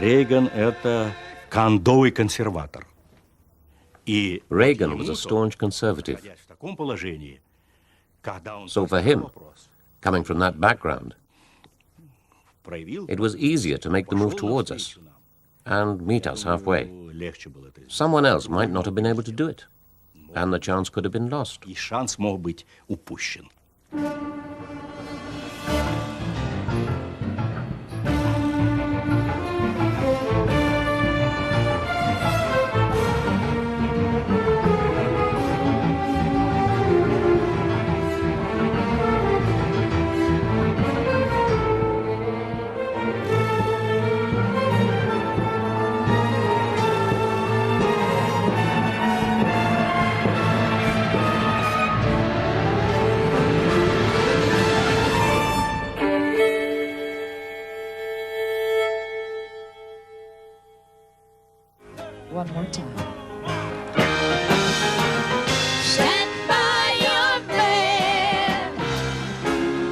Рейган – это кондовый консерватор. Reagan was a staunch conservative. So for him, coming from that background, it was easier to make the move towards us and meet us halfway. Someone else might not have been able to do it, and the chance could have been lost. И шанс мог быть упущен. One more time. Stand by your man.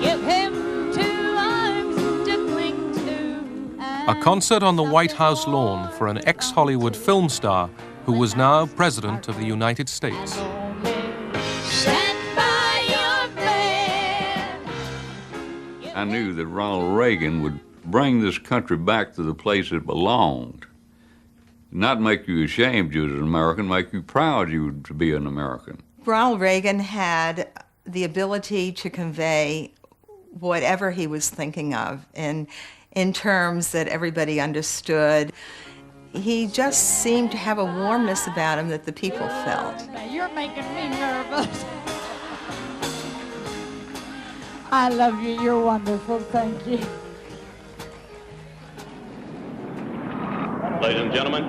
Give him 2 arms to cling to. A concert on the White House lawn for an ex-Hollywood film star who was now President of the United States. Stand by your man. I knew that Ronald Reagan would bring this country back to the place it belonged. Not make you ashamed you as an American, make you proud you to be an American. Ronald Reagan had the ability to convey whatever he was thinking of in terms that everybody understood. He just seemed to have a warmness about him that the people felt. You're making me nervous. I love you. You're wonderful. Thank you. Ladies and gentlemen,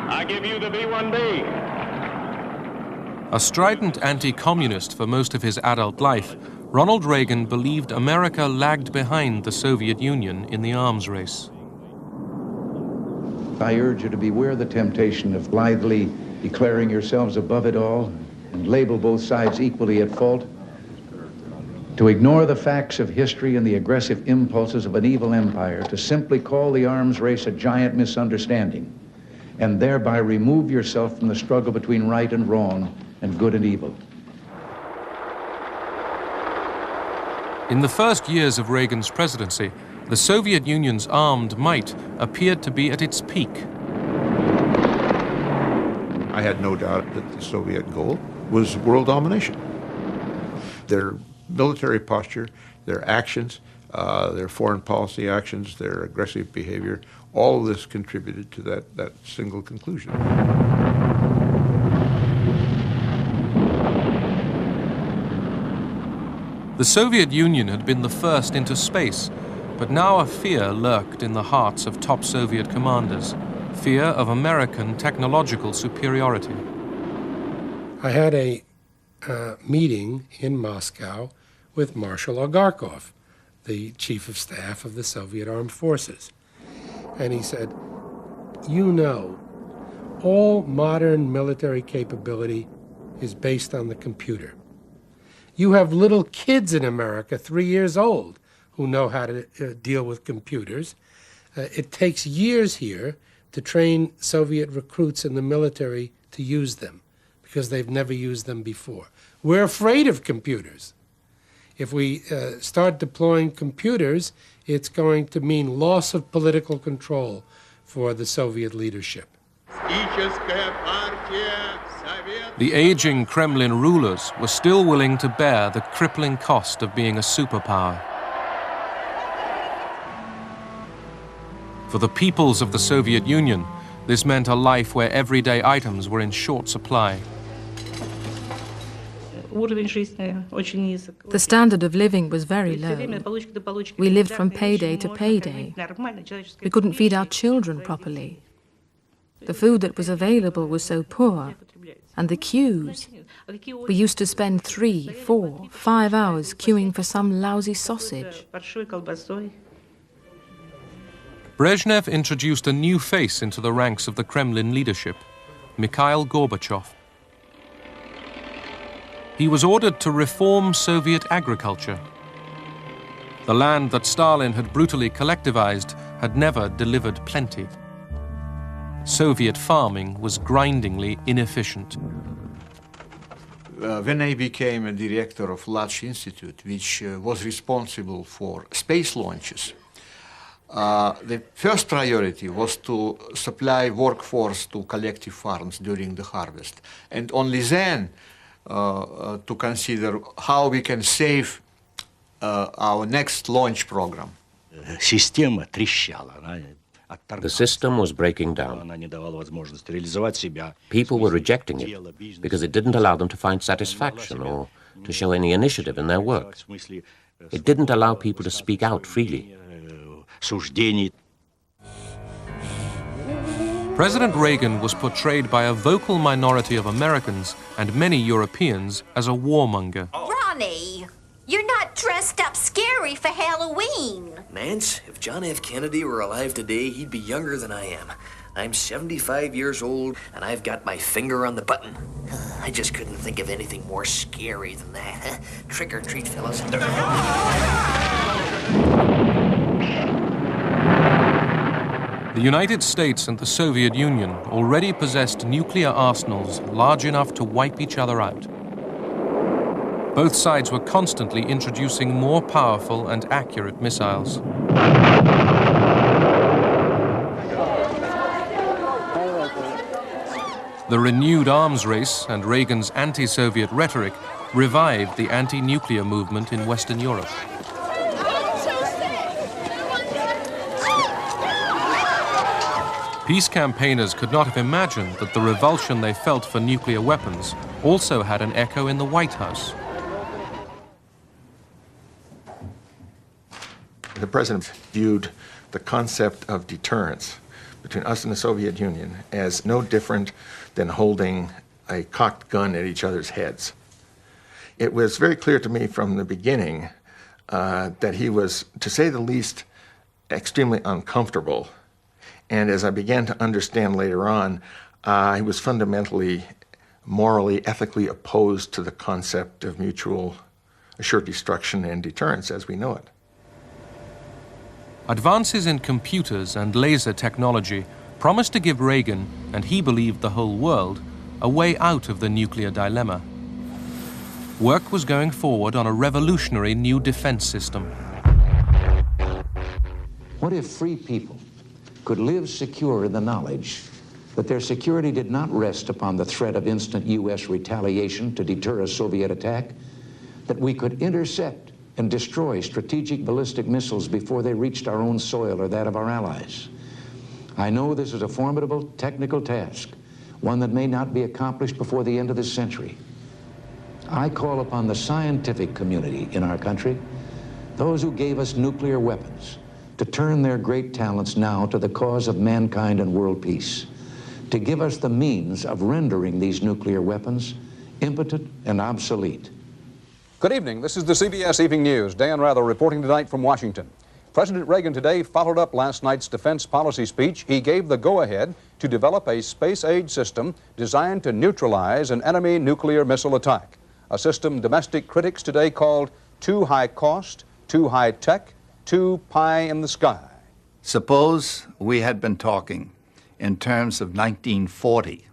I give you the B-1B. A strident anti-communist for most of his adult life, Ronald Reagan believed America lagged behind the Soviet Union in the arms race. I urge you to beware the temptation of blithely declaring yourselves above it all and label both sides equally at fault, to ignore the facts of history and the aggressive impulses of an evil empire, to simply call the arms race a giant misunderstanding, and thereby remove yourself from the struggle between right and wrong and good and evil. In the first years of Reagan's presidency, the Soviet Union's armed might appeared to be at its peak. I had no doubt that the Soviet goal was world domination. Their military posture, their actions, their foreign policy actions, their aggressive behavior, all of this contributed to that single conclusion. The Soviet Union had been the first into space, but now a fear lurked in the hearts of top Soviet commanders, fear of American technological superiority. I had a meeting in Moscow with Marshal Agarkov, the chief of staff of the Soviet Armed Forces. And he said, you know, all modern military capability is based on the computer. You have little kids in America, 3 years old, who know how to deal with computers. It takes years here to train Soviet recruits in the military to use them, because they've never used them before. We're afraid of computers. If we start deploying computers, it's going to mean loss of political control for the Soviet leadership. The aging Kremlin rulers were still willing to bear the crippling cost of being a superpower. For the peoples of the Soviet Union, this meant a life where everyday items were in short supply. The standard of living was very low. We lived from payday to payday. We couldn't feed our children properly. The food that was available was so poor, and the queues. We used to spend 3, 4, 5 hours queuing for some lousy sausage. Brezhnev introduced a new face into the ranks of the Kremlin leadership, Mikhail Gorbachev. He was ordered to reform Soviet agriculture. The land that Stalin had brutally collectivized had never delivered plenty. Soviet farming was grindingly inefficient. When I became a director of Lach Institute, which was responsible for space launches, the first priority was to supply workforce to collective farms during the harvest, and only then to consider how we can save our next launch program. Система трещала. The system was breaking down. People were rejecting it because it didn't allow them to find satisfaction or to show any initiative in their work. It didn't allow people to speak out freely. President Reagan was portrayed by a vocal minority of Americans and many Europeans as a warmonger. Ronnie, you're not dressed up scary for Halloween. Nance, if John F. Kennedy were alive today, he'd be younger than I am. I'm 75 years old, and I've got my finger on the button. I just couldn't think of anything more scary than that. Trick or treat, fellas. The United States and the Soviet Union already possessed nuclear arsenals large enough to wipe each other out. Both sides were constantly introducing more powerful and accurate missiles. The renewed arms race and Reagan's anti-Soviet rhetoric revived the anti-nuclear movement in Western Europe. Peace campaigners could not have imagined that the revulsion they felt for nuclear weapons also had an echo in the White House. The president viewed the concept of deterrence between us and the Soviet Union as no different than holding a cocked gun at each other's heads. It was very clear to me from the beginning that he was, to say the least, extremely uncomfortable. And as I began to understand later on, he was fundamentally, morally, ethically opposed to the concept of mutual assured destruction and deterrence as we know it. Advances in computers and laser technology promised to give Reagan, and he believed the whole world, a way out of the nuclear dilemma. Work was going forward on a revolutionary new defense system. What if free people could live secure in the knowledge that their security did not rest upon the threat of instant U.S. retaliation to deter a Soviet attack, that we could intercept and destroy strategic ballistic missiles before they reached our own soil or that of our allies? I know this is a formidable technical task, one that may not be accomplished before the end of this century. I call upon the scientific community in our country, those who gave us nuclear weapons, to turn their great talents now to the cause of mankind and world peace, to give us the means of rendering these nuclear weapons impotent and obsolete. Good evening. This is the CBS Evening News. Dan Rather reporting tonight from Washington. President Reagan today followed up last night's defense policy speech. He gave the go-ahead to develop a space-age system designed to neutralize an enemy nuclear missile attack, a system domestic critics today called too high cost, too high tech, too pie in the sky. Suppose we had been talking in terms of 1940,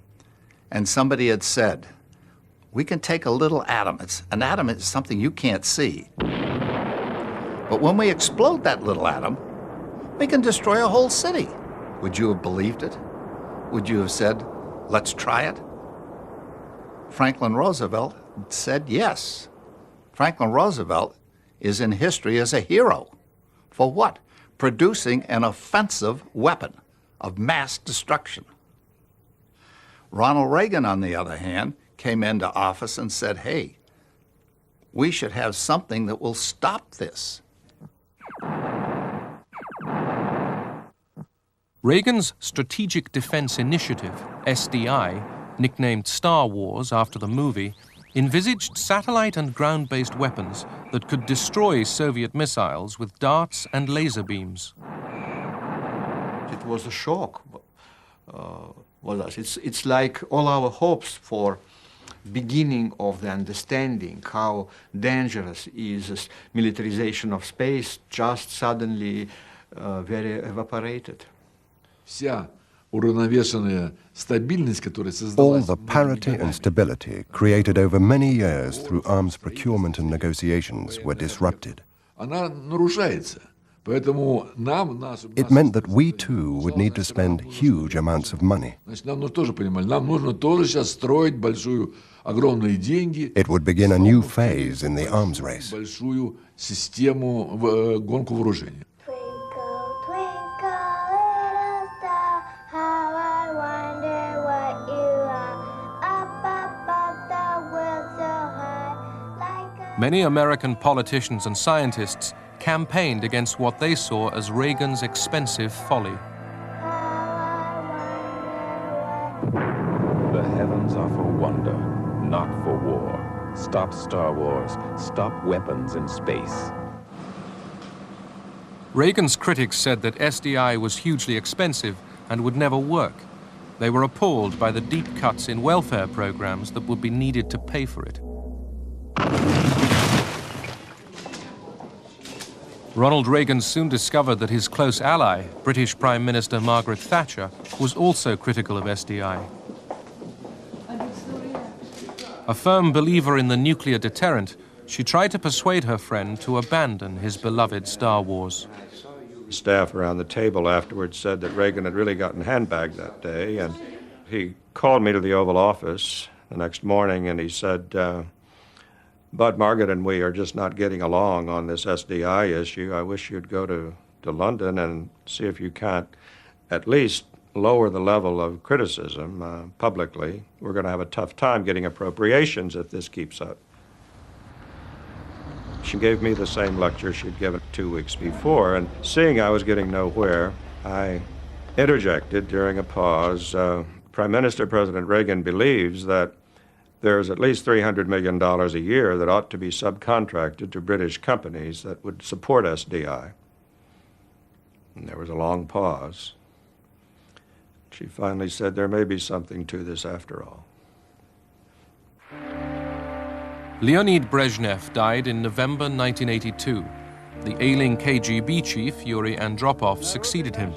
and somebody had said, we can take a little atom. An atom is something you can't see. But when we explode that little atom, we can destroy a whole city. Would you have believed it? Would you have said, let's try it? Franklin Roosevelt said yes. Franklin Roosevelt is in history as a hero. For what? Producing an offensive weapon of mass destruction. Ronald Reagan, on the other hand, came into office and said, hey, we should have something that will stop this. Reagan's Strategic Defense Initiative, SDI, nicknamed Star Wars after the movie, envisaged satellite and ground-based weapons that could destroy Soviet missiles with darts and laser beams. It was a shock. It's like all our hopes for beginning of the understanding how dangerous is militarization of space just suddenly very evaporated. All the parity and stability created over many years through arms procurement and negotiations were disrupted. It meant that we too would need to spend huge amounts of money. It would begin a new phase in the arms race. Many American politicians and scientists campaigned against what they saw as Reagan's expensive folly. The heavens are for wonder, not for war. Stop Star Wars. Stop weapons in space. Reagan's critics said that SDI was hugely expensive and would never work. They were appalled by the deep cuts in welfare programs that would be needed to pay for it. Ronald Reagan soon discovered that his close ally, British Prime Minister Margaret Thatcher, was also critical of SDI. A firm believer in the nuclear deterrent, she tried to persuade her friend to abandon his beloved Star Wars. Staff around the table afterwards said that Reagan had really gotten handbagged that day, and he called me to the Oval Office the next morning and he said, "Bud, Margaret and we are just not getting along on this SDI issue. I wish you'd go to London and see if you can't at least lower the level of criticism publicly. We're going to have a tough time getting appropriations if this keeps up." She gave me the same lecture she'd given 2 weeks before, and seeing I was getting nowhere, I interjected during a pause. Prime Minister President Reagan believes that there's at least $300 million a year that ought to be subcontracted to British companies that would support SDI. And there was a long pause. She finally said, "There may be something to this after all." Leonid Brezhnev died in November 1982. The ailing KGB chief, Yuri Andropov, succeeded him.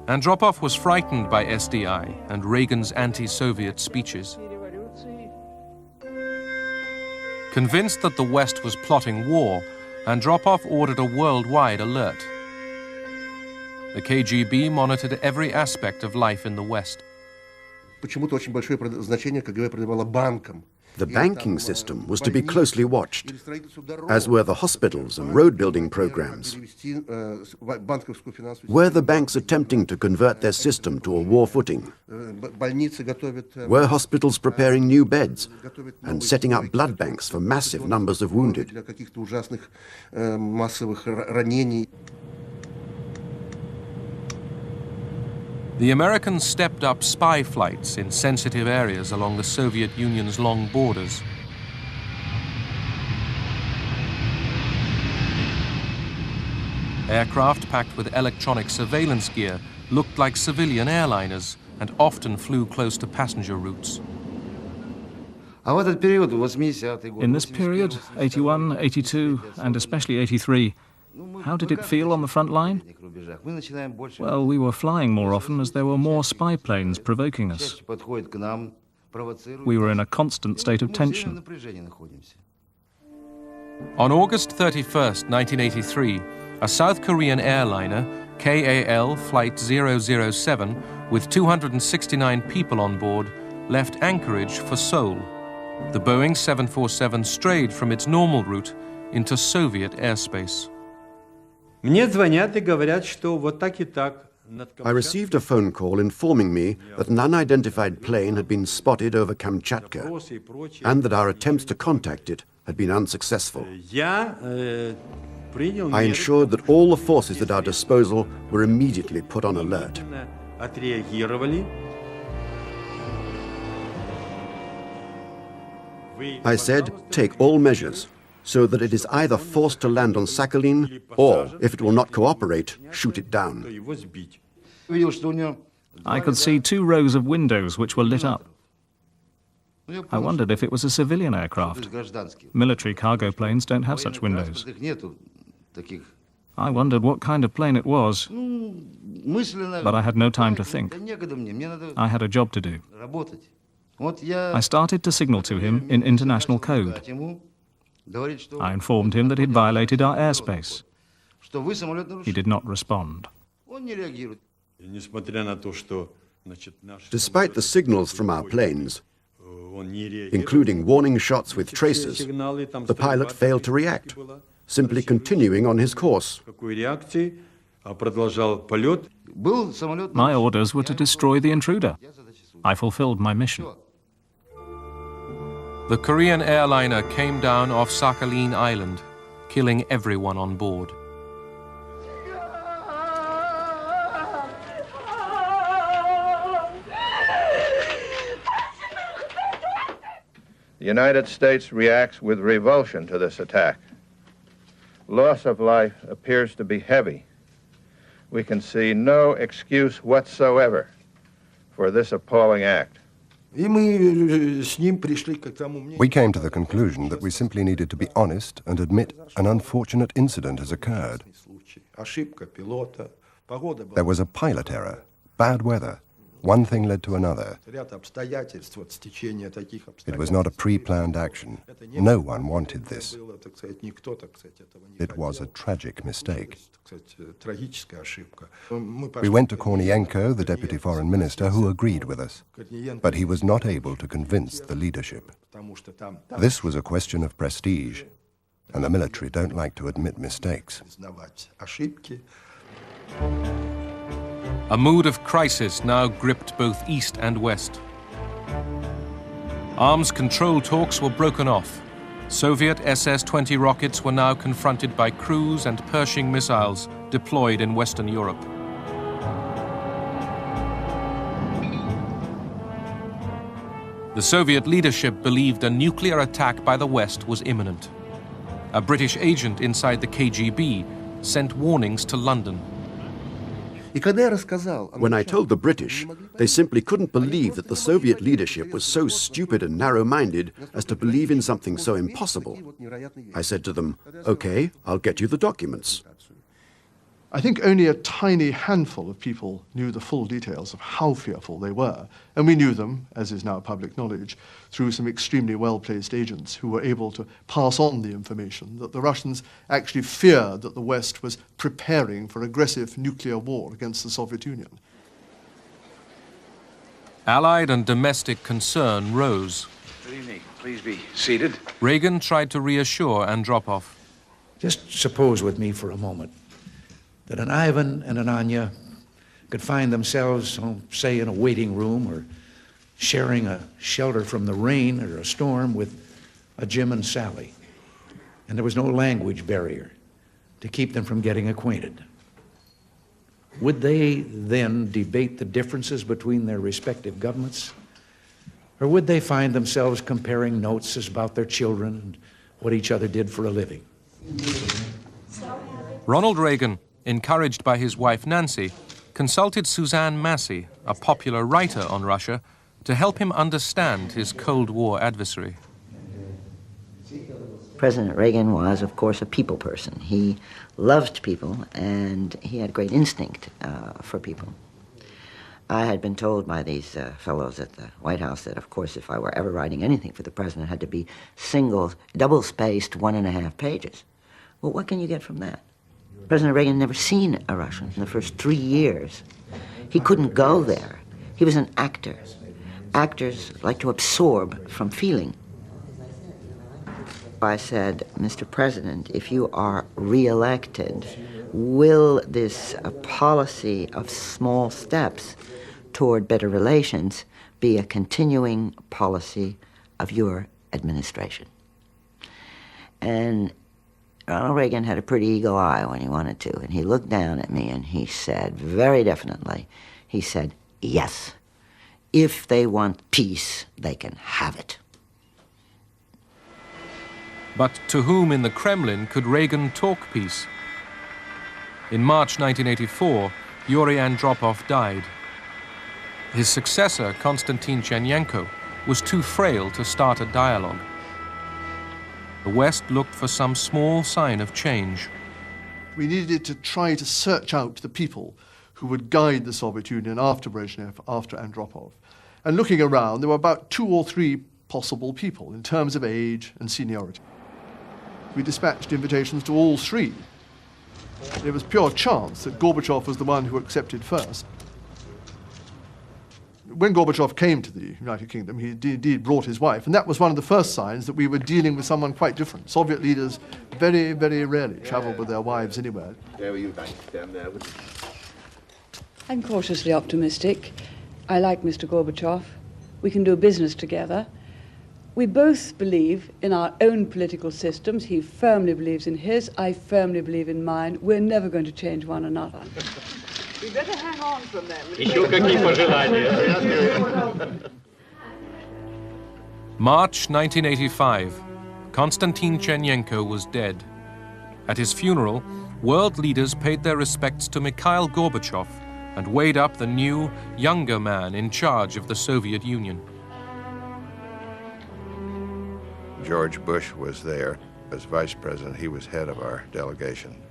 Andropov was frightened by SDI and Reagan's anti-Soviet speeches. Convinced that the West was plotting war, Andropov ordered a worldwide alert. The KGB monitored every aspect of life in the West. The banking system was to be closely watched, as were the hospitals and road-building programs. Were the banks attempting to convert their system to a war footing? Were hospitals preparing new beds and setting up blood banks for massive numbers of wounded? The Americans stepped up spy flights in sensitive areas along the Soviet Union's long borders. Aircraft packed with electronic surveillance gear looked like civilian airliners and often flew close to passenger routes. In this period, 81, 82, and especially 83, how did it feel on the front line? Well, we were flying more often as there were more spy planes provoking us. We were in a constant state of tension. On August 31st, 1983, a South Korean airliner, KAL Flight 007, with 269 people on board, left Anchorage for Seoul. The Boeing 747 strayed from its normal route into Soviet airspace. I received a phone call informing me that an unidentified plane had been spotted over Kamchatka and that our attempts to contact it had been unsuccessful. I ensured that all the forces at our disposal were immediately put on alert. I said, take all measures, so that it is either forced to land on Sakhalin, or, if it will not cooperate, shoot it down. I could see 2 rows of windows which were lit up. I wondered if it was a civilian aircraft. Military cargo planes don't have such windows. I wondered what kind of plane it was, but I had no time to think. I had a job to do. I started to signal to him in international code. I informed him that he'd violated our airspace. He did not respond. Despite the signals from our planes, including warning shots with tracers, the pilot failed to react, simply continuing on his course. My orders were to destroy the intruder. I fulfilled my mission. The Korean airliner came down off Sakhalin Island, killing everyone on board. The United States reacts with revulsion to this attack. Loss of life appears to be heavy. We can see no excuse whatsoever for this appalling act. We came to the conclusion that we simply needed to be honest and admit an unfortunate incident has occurred. There was a pilot error, bad weather. One thing led to another. It was not a pre-planned action. No one wanted this. It was a tragic mistake. We went to Kornienko, the deputy foreign minister, who agreed with us. But he was not able to convince the leadership. This was a question of prestige, and the military don't like to admit mistakes. A mood of crisis now gripped both East and West. Arms control talks were broken off. Soviet SS-20 rockets were now confronted by Cruise and Pershing missiles deployed in Western Europe. The Soviet leadership believed a nuclear attack by the West was imminent. A British agent inside the KGB sent warnings to London. When I told the British, they simply couldn't believe that the Soviet leadership was so stupid and narrow-minded as to believe in something so impossible. I said to them, "Okay, I'll get you the documents." I think only a tiny handful of people knew the full details of how fearful they were, and we knew them, as is now public knowledge, through some extremely well-placed agents who were able to pass on the information that the Russians actually feared that the West was preparing for aggressive nuclear war against the Soviet Union. Allied and domestic concern rose. Good evening. Please be seated. Reagan tried to reassure Andropov. Just suppose with me for a moment that an Ivan and an Anya could find themselves, say, in a waiting room or sharing a shelter from the rain or a storm with a Jim and Sally. And there was no language barrier to keep them from getting acquainted. Would they then debate the differences between their respective governments? Or would they find themselves comparing notes about their children and what each other did for a living? Ronald Reagan, encouraged by his wife Nancy, consulted Suzanne Massie, a popular writer on Russia, to help him understand his Cold War adversary. President Reagan was, of course, a people person. He loved people, and he had great instinct for people. I had been told by these fellows at the White House that, of course, if I were ever writing anything for the president, it had to be double-spaced 1.5 pages. Well, what can you get from that? President Reagan had never seen a Russian in the first 3 years. He couldn't go there. He was an actor. Actors like to absorb from feeling. I said, "Mr. President, if you are re-elected, will this policy of small steps toward better relations be a continuing policy of your administration?" And Ronald Reagan had a pretty eagle eye when he wanted to, and he looked down at me and he said, very definitely, he said, "Yes, if they want peace, they can have it." But to whom in the Kremlin could Reagan talk peace? In March 1984, Yuri Andropov died. His successor, Konstantin Chernenko, was too frail to start a dialogue. The West looked for some small sign of change. We needed to try to search out the people who would guide the Soviet Union after Brezhnev, after Andropov. And looking around, there were about 2 or 3 possible people in terms of age and seniority. We dispatched invitations to all 3. It was pure chance that Gorbachev was the one who accepted first. When Gorbachev came to the United Kingdom, he indeed brought his wife, and that was one of the first signs that we were dealing with someone quite different. Soviet leaders very, very rarely traveled with their wives anywhere. I'm cautiously optimistic. I like Mr. Gorbachev. We can do business together. We both believe in our own political systems. He firmly believes in his, I firmly believe in mine. We're never going to change one another. We better hang on from that. March 1985. Konstantin Chernenko was dead. At his funeral, world leaders paid their respects to Mikhail Gorbachev and weighed up the new, younger man in charge of the Soviet Union. George Bush was there. As vice president, he was head of our delegation.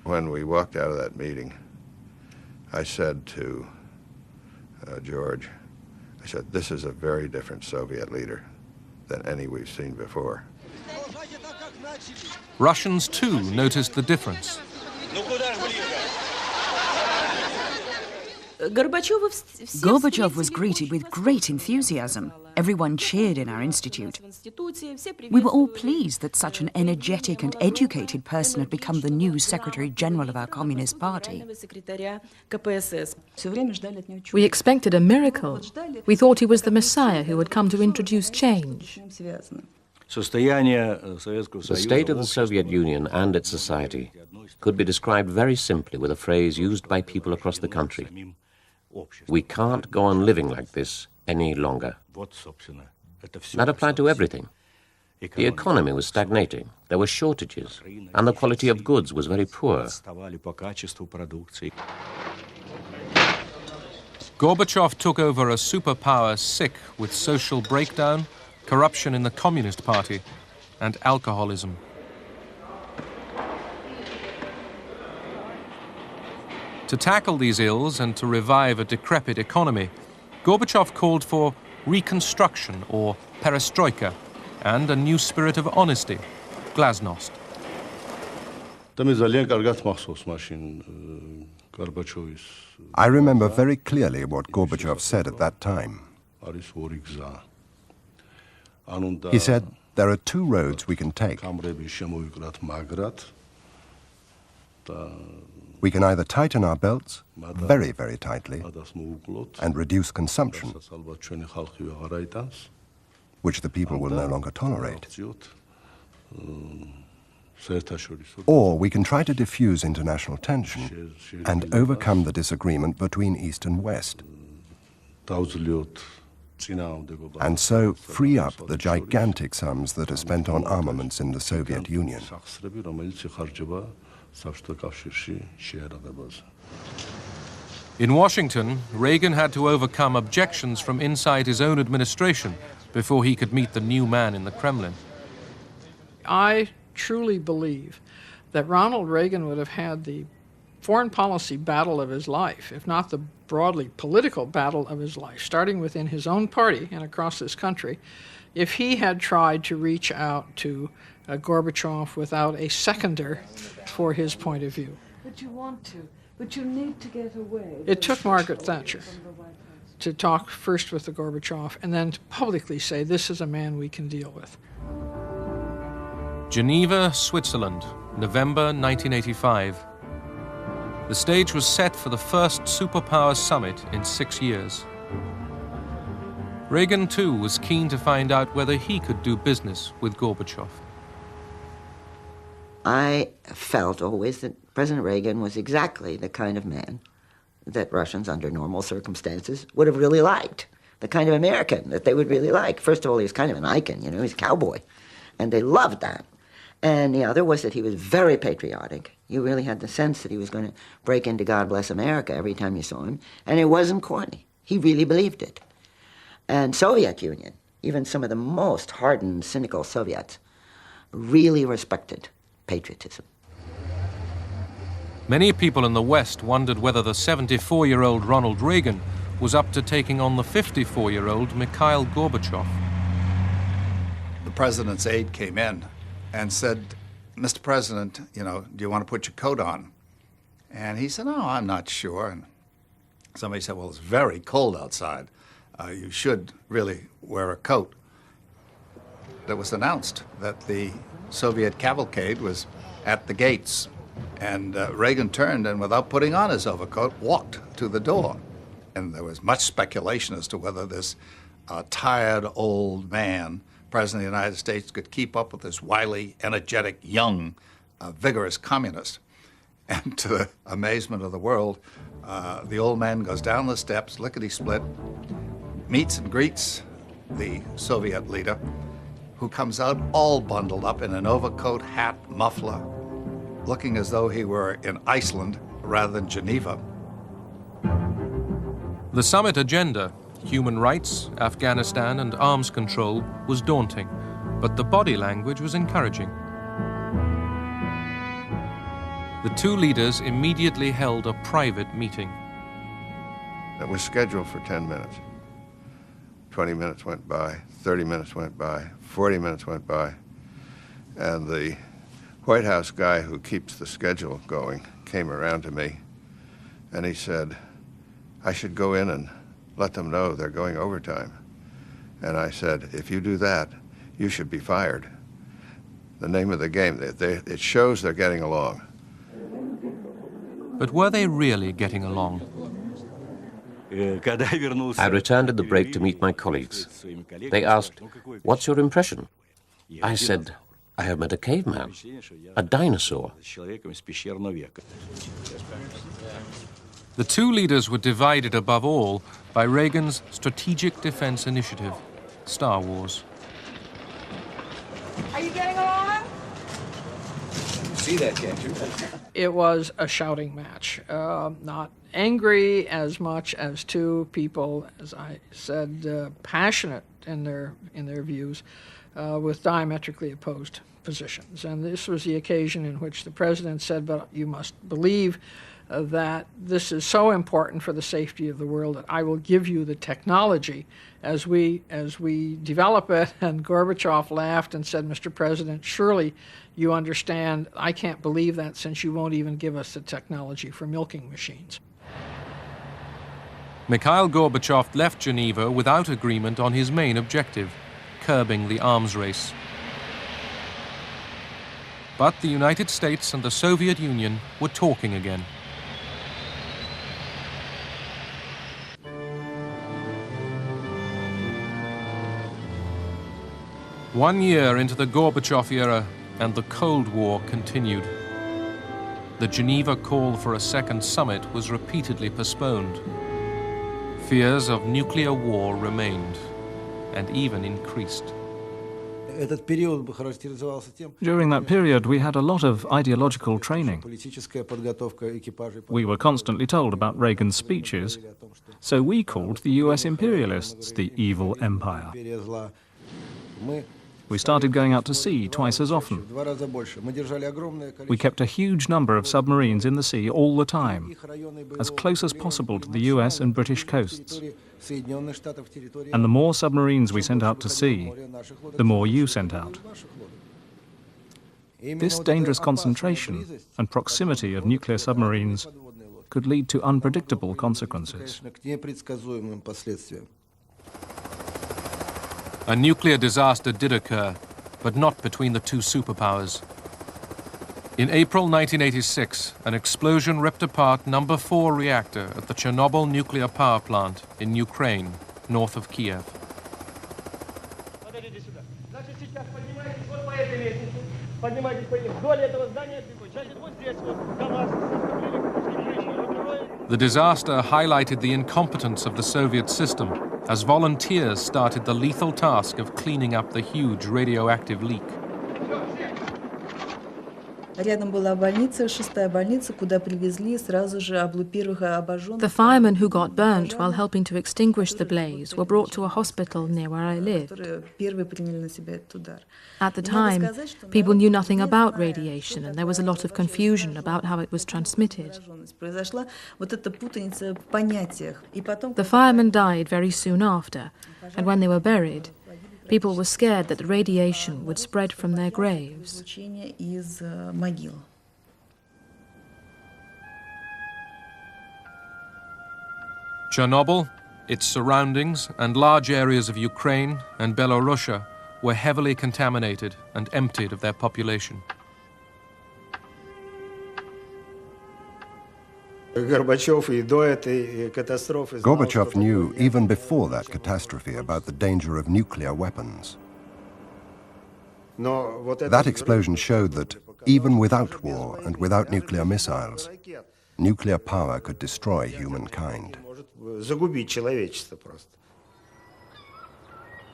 When we walked out of that meeting, I said to George, I said, this is a very different Soviet leader than any we've seen before. Russians, too, noticed the difference. Gorbachev was greeted with great enthusiasm. Everyone cheered in our institute. We were all pleased that such an energetic and educated person had become the new Secretary General of our Communist Party. We expected a miracle. We thought he was the Messiah who had come to introduce change. The state of the Soviet Union and its society could be described very simply with a phrase used by people across the country. We can't go on living like this any longer. That applied to everything. The economy was stagnating, there were shortages, and the quality of goods was very poor. Gorbachev took over a superpower sick with social breakdown, corruption in the Communist Party, and alcoholism. To tackle these ills and to revive a decrepit economy, Gorbachev called for reconstruction, or perestroika, and a new spirit of honesty, glasnost. I remember very clearly what Gorbachev said at that time. He said, there are 2 roads we can take. We can either tighten our belts very, very tightly and reduce consumption, which the people will no longer tolerate. Or we can try to diffuse international tension and overcome the disagreement between East and West, and so free up the gigantic sums that are spent on armaments in the Soviet Union. In Washington, Reagan had to overcome objections from inside his own administration before he could meet the new man in the Kremlin. I truly believe that Ronald Reagan would have had the foreign policy battle of his life, if not the broadly political battle of his life, starting within his own party and across this country, if he had tried to reach out to Gorbachev without a seconder for his point of view. But you want to, but you need to get away. It took Margaret Thatcher to talk first with the Gorbachev and then to publicly say, this is a man we can deal with. Geneva, Switzerland, November 1985. The stage was set for the first superpower summit in 6 years. Reagan, too, was keen to find out whether he could do business with Gorbachev. I felt always that President Reagan was exactly the kind of man that Russians, under normal circumstances, would have really liked, the kind of American that they would really like. First of all, he was kind of an icon, you know, he's a cowboy, and they loved that. And the other was that he was very patriotic. You really had the sense that he was going to break into God Bless America every time you saw him, and it wasn't corny. He really believed it. And Soviet Union, even some of the most hardened, cynical Soviets, really respected patriotism. Many people in the West wondered whether the 74-year-old Ronald Reagan was up to taking on the 54-year-old Mikhail Gorbachev. The president's aide came in and said, "Mr. President, do you want to put your coat on?" And he said, "Oh, I'm not sure." And somebody said, "Well, it's very cold outside. You should really wear a coat." It was announced that the Soviet cavalcade was at the gates. And Reagan turned and, without putting on his overcoat, walked to the door. And there was much speculation as to whether this tired old man, President of the United States, could keep up with this wily, energetic, young, vigorous communist. And to the amazement of the world, the old man goes down the steps, lickety-split, meets and greets the Soviet leader, who comes out all bundled up in an overcoat, hat, muffler, looking as though he were in Iceland rather than Geneva. The summit agenda, human rights, Afghanistan, and arms control, was daunting, but the body language was encouraging. The two leaders immediately held a private meeting. It was scheduled for 10 minutes. 20 minutes went by, 30 minutes went by, 40 minutes went by, and the White House guy who keeps the schedule going came around to me, and he said, "I should go in and let them know they're going overtime." And I said, "If you do that, you should be fired." The name of the game, it shows they're getting along. But were they really getting along? I returned at the break to meet my colleagues. They asked, "What's your impression?" I said, "I have met a caveman, a dinosaur." The two leaders were divided above all by Reagan's Strategic Defense Initiative, Star Wars. Are you getting along? See that, can't you? It was a shouting match, not angry as much as two people, as I said, passionate in their views, with diametrically opposed positions. And this was the occasion in which the president said, "But you must believe that this is so important for the safety of the world that I will give you the technology as we develop it." And Gorbachev laughed and said, "Mr. President, surely you understand I can't believe that, since you won't even give us the technology for milking machines." Mikhail Gorbachev left Geneva without agreement on his main objective, curbing the arms race. But the United States and the Soviet Union were talking again. One year into the Gorbachev era, and the Cold War continued. The Geneva call for a second summit was repeatedly postponed. Fears of nuclear war remained, and even increased. During that period, we had a lot of ideological training. We were constantly told about Reagan's speeches, so we called the US imperialists the evil empire. We started going out to sea twice as often. We kept a huge number of submarines in the sea all the time, as close as possible to the US and British coasts. And the more submarines we sent out to sea, the more you sent out. This dangerous concentration and proximity of nuclear submarines could lead to unpredictable consequences. A nuclear disaster did occur, but not between the two superpowers. In April 1986, an explosion ripped apart No. 4 reactor at the Chernobyl nuclear power plant in Ukraine, north of Kiev. The disaster highlighted the incompetence of the Soviet system as volunteers started the lethal task of cleaning up the huge radioactive leak. The firemen who got burnt while helping to extinguish the blaze were brought to a hospital near where I lived. At the time, people knew nothing about radiation, and there was a lot of confusion about how it was transmitted. The firemen died very soon after, and when they were buried, people were scared that the radiation would spread from their graves. Chernobyl, its surroundings, and large areas of Ukraine and Belorussia were heavily contaminated and emptied of their population. Gorbachev knew even before that catastrophe about the danger of nuclear weapons. That explosion showed that even without war and without nuclear missiles, nuclear power could destroy humankind.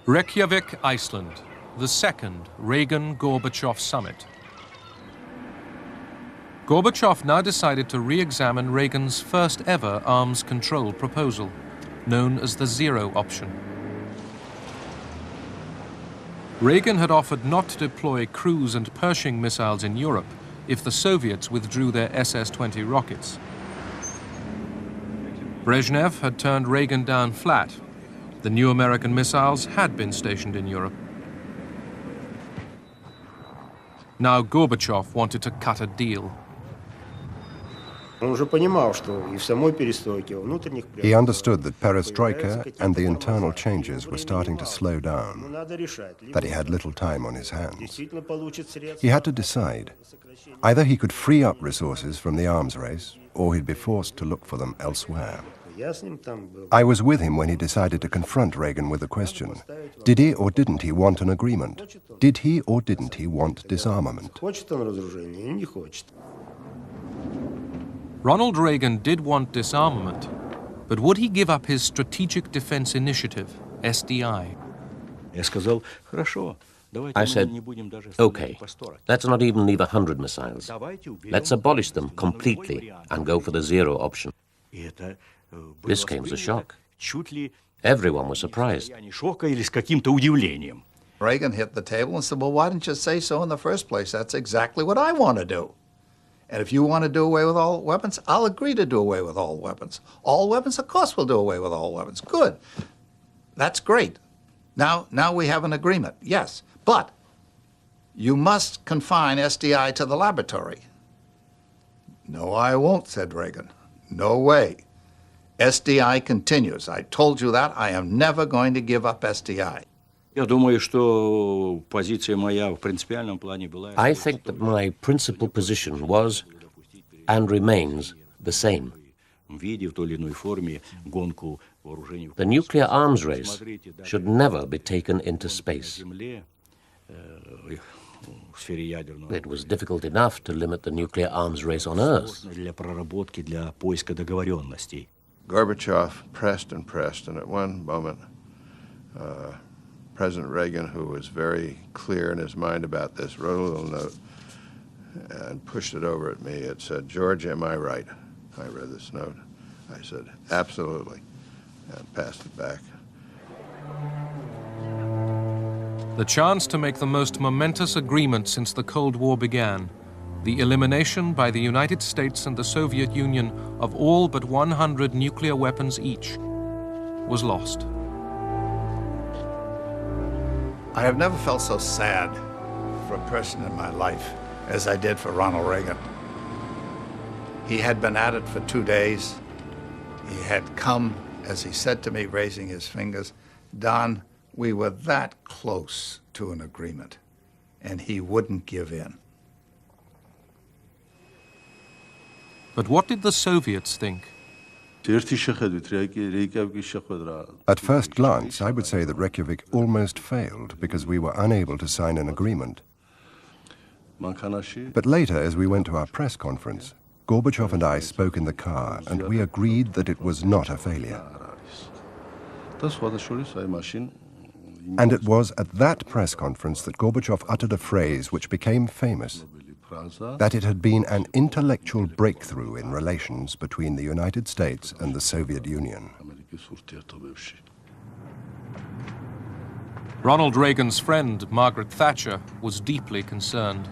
Reykjavik, Iceland, the second Reagan-Gorbachev summit. Gorbachev now decided to re-examine Reagan's first ever arms control proposal, known as the Zero Option. Reagan had offered not to deploy cruise and Pershing missiles in Europe if the Soviets withdrew their SS-20 rockets. Brezhnev had turned Reagan down flat. The new American missiles had been stationed in Europe. Now Gorbachev wanted to cut a deal. He understood that perestroika and the internal changes were starting to slow down, that he had little time on his hands. He had to decide. Either he could free up resources from the arms race, or he'd be forced to look for them elsewhere. I was with him when he decided to confront Reagan with the question, did he or didn't he want an agreement? Did he or didn't he want disarmament? Ronald Reagan did want disarmament, but would he give up his Strategic Defense Initiative, SDI? I said, okay, let's not even leave 100 missiles. Let's abolish them completely and go for the zero option. This came as a shock. Everyone was surprised. Reagan hit the table and said, well, why didn't you say so in the first place? That's exactly what I want to do. And if you want to do away with all weapons, I'll agree to do away with all weapons. All weapons, of course we'll do away with all weapons. Good. That's great. Now we have an agreement, yes. But you must confine SDI to the laboratory. No, I won't, said Reagan. No way. SDI continues. I told you that. I am never going to give up SDI. I think that my principal position was and remains the same. The nuclear arms race should never be taken into space. It was difficult enough to limit the nuclear arms race on Earth. Gorbachev pressed and pressed, and at one moment, President Reagan, who was very clear in his mind about this, wrote a little note and pushed it over at me. It said, George, am I right? I read this note. I said, absolutely, and passed it back. The chance to make the most momentous agreement since the Cold War began, the elimination by the United States and the Soviet Union of all but 100 nuclear weapons each, was lost. I have never felt so sad for a person in my life as I did for Ronald Reagan. He had been at it for 2 days. He had come, as he said to me, raising his fingers, Don, we were that close to an agreement, and he wouldn't give in. But what did the Soviets think? At first glance, I would say that Reykjavik almost failed because we were unable to sign an agreement. But later, as we went to our press conference, Gorbachev and I spoke in the car, and we agreed that it was not a failure. And it was at that press conference that Gorbachev uttered a phrase which became famous, that it had been an intellectual breakthrough in relations between the United States and the Soviet Union. Ronald Reagan's friend, Margaret Thatcher, was deeply concerned.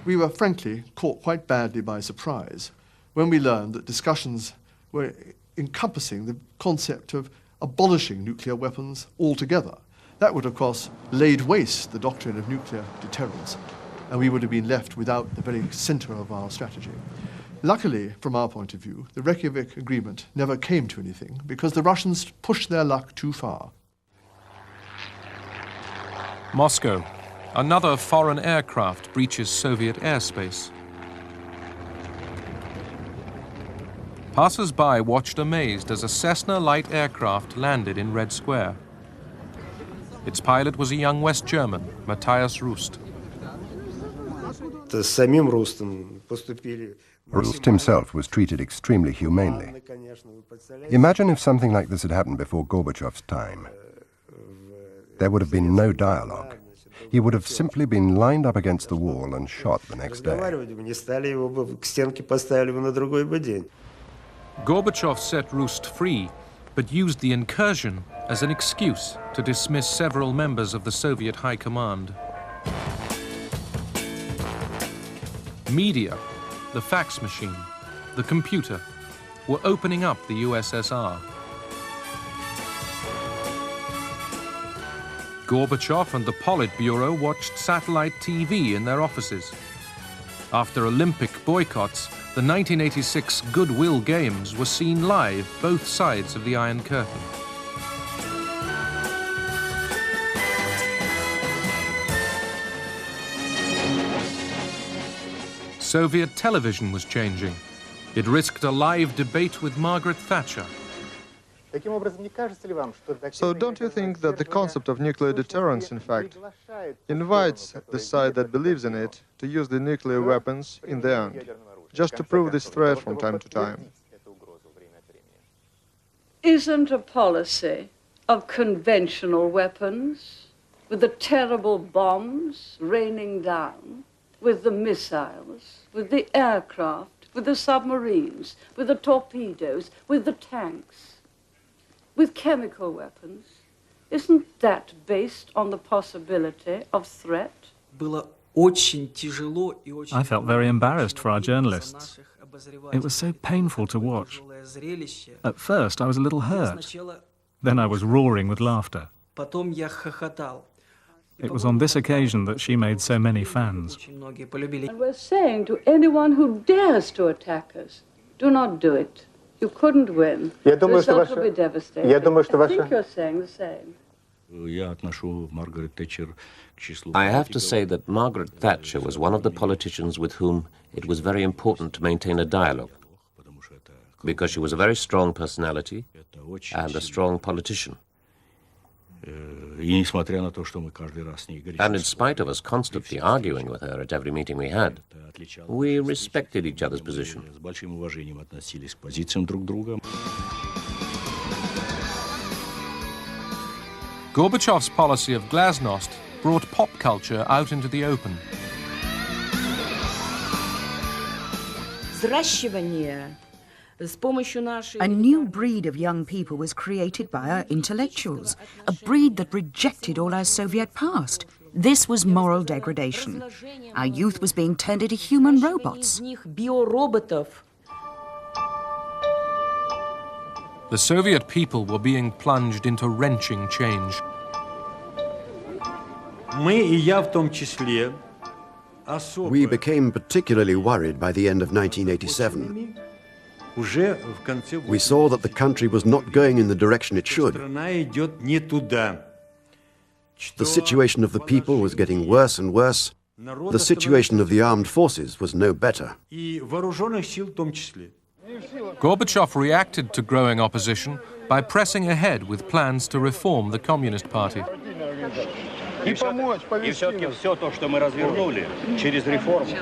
We were frankly caught quite badly by surprise when we learned that discussions were encompassing the concept of abolishing nuclear weapons altogether. That would, of course, laid waste the doctrine of nuclear deterrence, and we would have been left without the very center of our strategy. Luckily, from our point of view, the Reykjavik Agreement never came to anything because the Russians pushed their luck too far. Moscow. Another foreign aircraft breaches Soviet airspace. Passers-by watched amazed as a Cessna light aircraft landed in Red Square. Its pilot was a young West German, Matthias Rust. Rust himself was treated extremely humanely. Imagine if something like this had happened before Gorbachev's time. There would have been no dialogue. He would have simply been lined up against the wall and shot the next day. Gorbachev set Rust free, but used the incursion as an excuse to dismiss several members of the Soviet High Command. Media, the fax machine, the computer, were opening up the USSR. Gorbachev and the Politburo watched satellite TV in their offices. After Olympic boycotts, the 1986 Goodwill Games were seen live both sides of the Iron Curtain. Soviet television was changing. It risked a live debate with Margaret Thatcher. So don't you think that the concept of nuclear deterrence, in fact, invites the side that believes in it to use the nuclear weapons in the end, just to prove this threat from time to time? Isn't a policy of conventional weapons, with the terrible bombs raining down, with the missiles, with the aircraft, with the submarines, with the torpedoes, with the tanks, with chemical weapons, isn't that based on the possibility of threat? I felt very embarrassed for our journalists. It was so painful to watch. At first, I was a little hurt. Then I was roaring with laughter. It was on this occasion that she made so many fans. And we're saying to anyone who dares to attack us, do not do it. You couldn't win. The result will be devastating. I think you're saying the same. I have to say that Margaret Thatcher was one of the politicians with whom it was very important to maintain a dialogue, because she was a very strong personality and a strong politician. And in spite of us constantly arguing with her at every meeting we had, we respected each other's position. Gorbachev's policy of glasnost brought pop culture out into the open. A new breed of young people was created by our intellectuals, a breed that rejected all our Soviet past. This was moral degradation. Our youth was being turned into human robots. The Soviet people were being plunged into wrenching change. We became particularly worried by the end of 1987. We saw that the country was not going in the direction it should. The situation of the people was getting worse and worse. The situation of the armed forces was no better. Gorbachev reacted to growing opposition by pressing ahead with plans to reform the Communist Party. И все-таки все то, что мы развернули через реформу,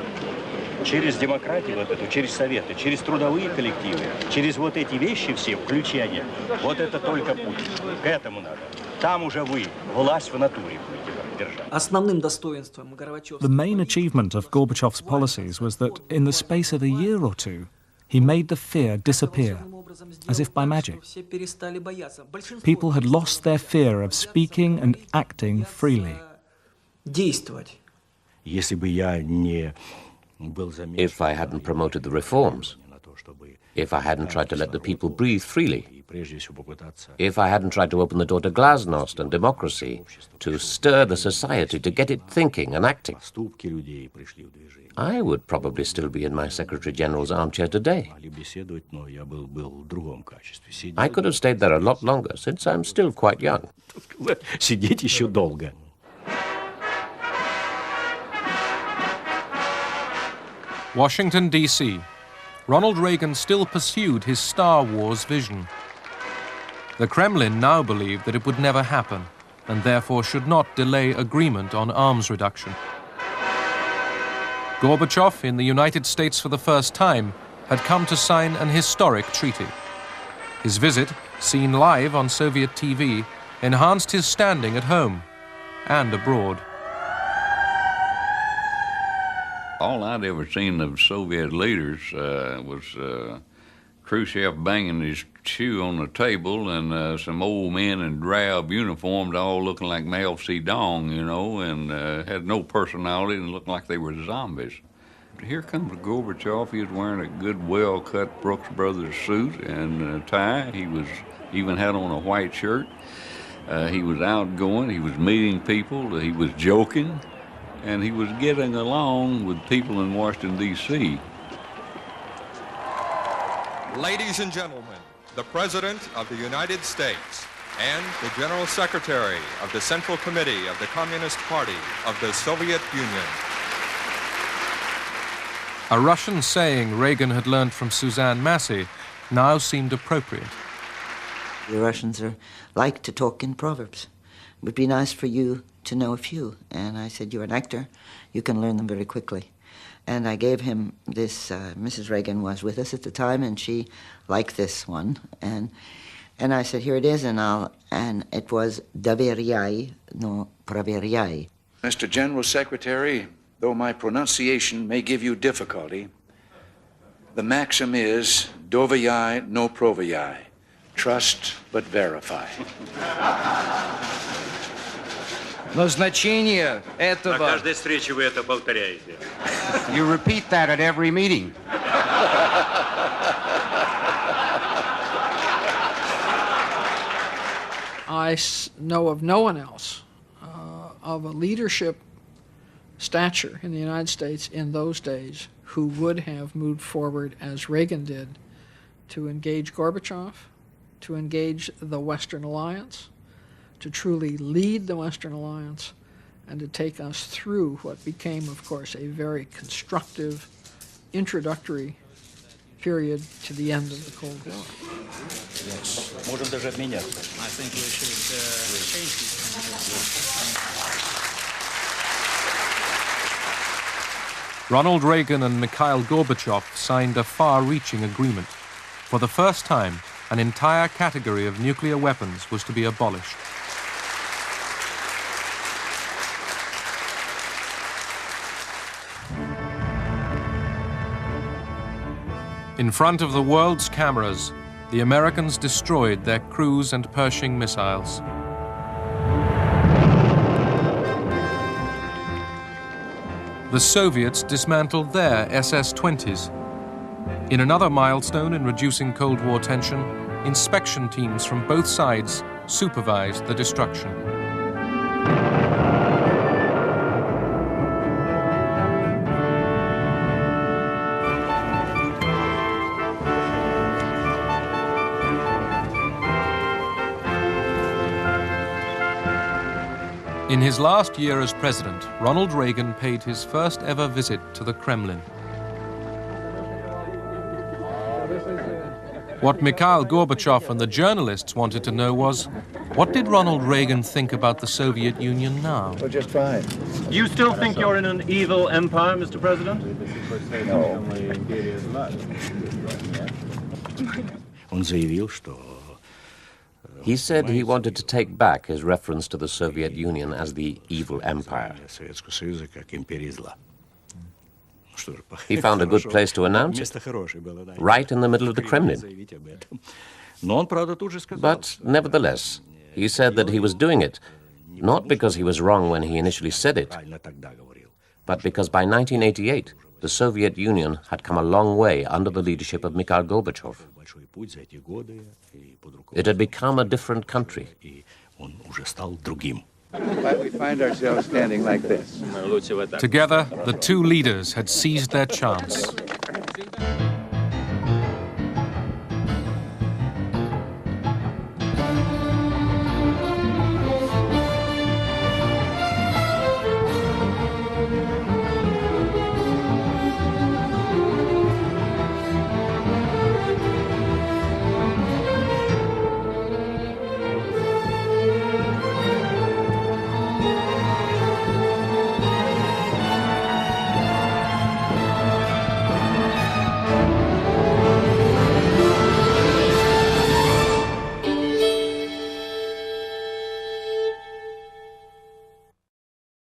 через демократию вот эту, через советы, через трудовые коллективы, через вот эти вещи все, включения, вот это только путь. К этому надо. Там уже вы, власть в натуре будете. The main achievement of Gorbachev's policies was that in the space of a year or two, he made the fear disappear, as if by magic. People had lost their fear of speaking and acting freely. If I hadn't promoted the reforms, if I hadn't tried to let the people breathe freely, if I hadn't tried to open the door to glasnost and democracy, to stir the society, to get it thinking and acting, I would probably still be in my Secretary General's armchair today. I could have stayed there a lot longer, since I'm still quite young. Washington, D.C. Ronald Reagan still pursued his Star Wars vision. The Kremlin now believed that it would never happen, and therefore should not delay agreement on arms reduction. Gorbachev, in the United States for the first time, had come to sign an historic treaty. His visit, seen live on Soviet TV, enhanced his standing at home and abroad. All I'd ever seen of Soviet leaders was Khrushchev banging his shoe on the table and some old men in drab uniforms all looking like Mao Zedong, you know, and had no personality and looked like they were zombies. Here comes Gorbachev. He was wearing a good, well-cut Brooks Brothers suit and tie. He even had on a white shirt. He was outgoing. He was meeting people. He was joking. And he was getting along with people in Washington, D.C. Ladies and gentlemen, the President of the United States and the General Secretary of the Central Committee of the Communist Party of the Soviet Union. A Russian saying Reagan had learned from Suzanne Massie now seemed appropriate. The Russians like to talk in proverbs. It would be nice for you to know a few. And I said, you're an actor, you can learn them very quickly. And I gave him this, Mrs. Reagan was with us at the time, and she liked this one. And I said, here it is, and it was Doveryai, no Proveryai. Mr. General Secretary, though my pronunciation may give you difficulty, the maxim is Doveryai, no Proveryai. Trust but verify. Назначение этого... На каждой встрече вы это повторяете. You repeat that at every meeting. I know of no one else of a leadership stature in the United States in those days who would have moved forward as Reagan did to engage Gorbachev, to engage the Western Alliance, to truly lead the Western Alliance, and to take us through what became, of course, a very constructive, introductory period to the end of the Cold War. Yes. Можем даже обменяться. I think we should change these. Ronald Reagan and Mikhail Gorbachev signed a far-reaching agreement. For the first time, an entire category of nuclear weapons was to be abolished. In front of the world's cameras, the Americans destroyed their cruise and Pershing missiles. The Soviets dismantled their SS-20s. In another milestone in reducing Cold War tension, inspection teams from both sides supervised the destruction. In his last year as president, Ronald Reagan paid his first ever visit to the Kremlin. What Mikhail Gorbachev and the journalists wanted to know was, what did Ronald Reagan think about the Soviet Union now? Well, just fine. You still think you're in an evil empire, Mr. President? No. Он заявил, что He said he wanted to take back his reference to the Soviet Union as the evil empire. He found a good place to announce it, right in the middle of the Kremlin. But nevertheless, he said that he was doing it not because he was wrong when he initially said it, but because by 1988, the Soviet Union had come a long way under the leadership of Mikhail Gorbachev. It had become a different country. Why we find ourselves standing like this? Together, the two leaders had seized their chance.